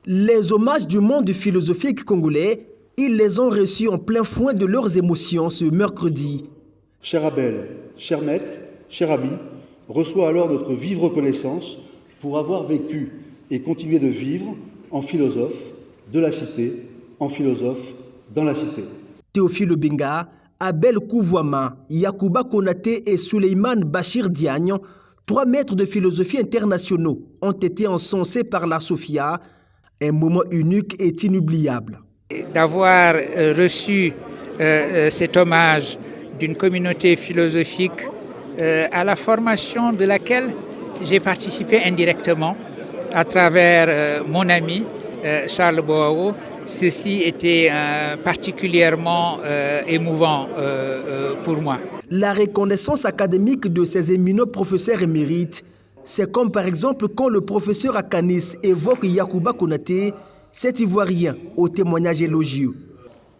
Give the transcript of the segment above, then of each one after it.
Les hommages du monde philosophique congolais, ils les ont reçus en plein fouet de leurs émotions ce mercredi. Cher Abel, cher maître, cher ami, reçois alors notre vive reconnaissance pour avoir vécu et continuer de vivre en philosophe de la cité, en philosophe dans la cité. Théophile Obenga, Abel Kouvouama, Yacouba Konaté et Souleymane Bachir Diagne, 3 maîtres de philosophie internationaux, ont été encensés par la Sophia, un moment unique et inoubliable. D'avoir reçu cet hommage d'une communauté philosophique à la formation de laquelle j'ai participé indirectement à travers mon ami Charles Boao. Ceci était particulièrement émouvant pour moi. La reconnaissance académique de ces éminents professeurs émérites, c'est comme par exemple quand le professeur Akanis évoque Yacouba Konaté, cet Ivoirien au témoignage élogieux.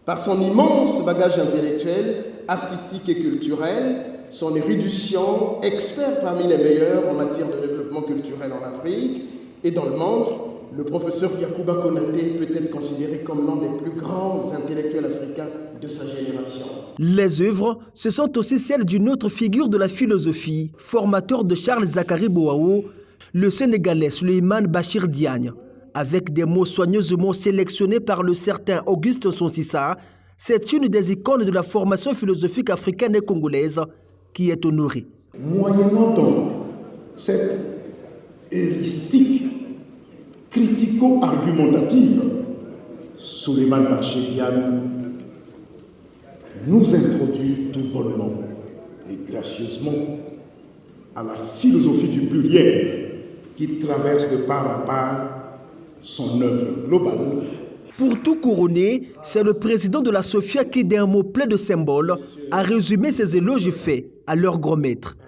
Par son immense bagage intellectuel, artistique et culturel, son érudition, expert parmi les meilleurs en matière de développement culturel en Afrique et dans le monde, le professeur Yacouba Konaté peut être considéré comme l'un des plus grands intellectuels africains de sa génération. Les œuvres, ce sont aussi celles d'une autre figure de la philosophie, formateur de Charles Zakari Boao, le Sénégalais Souleymane Bachir Diagne. Avec des mots soigneusement sélectionnés par le certain Auguste Sonsissa, c'est une des icônes de la formation philosophique africaine et congolaise qui est honorée. Moyennant donc cette heuristique critico-argumentative, Souleymane Bachir Diagne nous introduit tout bonnement et gracieusement à la philosophie du pluriel qui traverse de part en part son œuvre globale. Pour tout couronner, c'est le président de la Sophia qui, d'un mot plein de symboles, a résumé ses éloges faits à leur grand maître.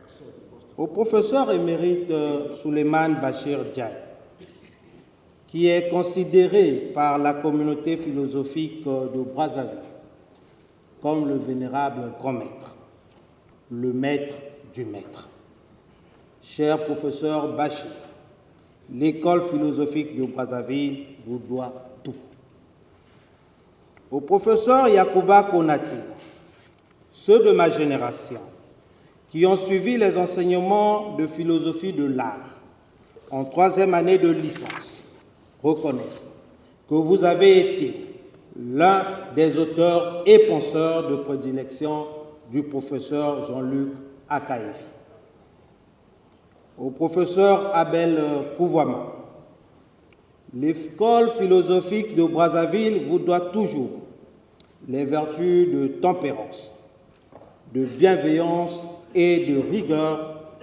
Au professeur émérite Souleymane Bachir Diagne, qui est considéré par la communauté philosophique de Brazzaville comme le vénérable grand maître, le maître du maître. Cher professeur Bachir, l'école philosophique de Brazzaville vous doit tout. Au professeur Yacouba Konaté, ceux de ma génération qui ont suivi les enseignements de philosophie de l'art en 3e année de licence reconnaissent que vous avez été l'un des auteurs et penseurs de prédilection du professeur Jean-Luc Akaevi. Au professeur Abel Kouvouama, l'école philosophique de Brazzaville vous doit toujours les vertus de tempérance, de bienveillance et de rigueur,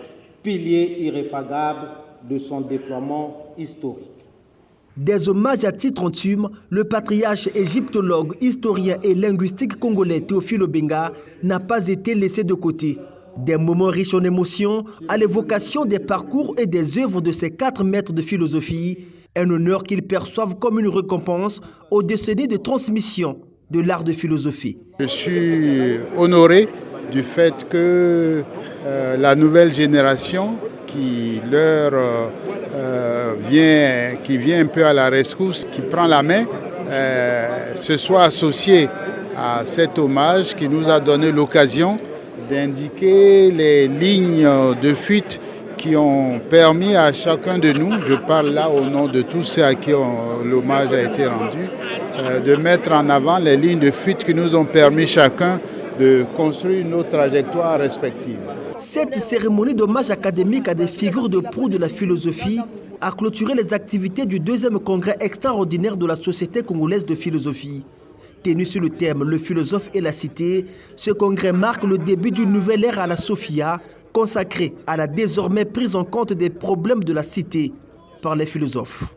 piliers irréfragables de son déploiement historique. Des hommages à titre entième, le patriarche égyptologue, historien et linguistique congolais Théophile Obenga n'a pas été laissé de côté. Des moments riches en émotions, à l'évocation des parcours et des œuvres de ces 4 maîtres de philosophie, un honneur qu'ils perçoivent comme une récompense aux décennies de transmission de l'art de philosophie. Je suis honoré du fait que la nouvelle génération qui vient un peu à la rescousse, qui prend la main, se soit associée à cet hommage qui nous a donné l'occasion d'indiquer les lignes de fuite qui ont permis à chacun de nous, je parle là au nom de tous ceux à qui l'hommage a été rendu, de mettre en avant les lignes de fuite qui nous ont permis chacun de construire nos trajectoires respectives. Cette cérémonie d'hommage académique à des figures de proue de la philosophie a clôturé les activités du 2e congrès extraordinaire de la Société congolaise de philosophie. Tenu sur le thème « Le philosophe et la cité », ce congrès marque le début d'une nouvelle ère à la Sophia, consacrée à la désormais prise en compte des problèmes de la cité par les philosophes.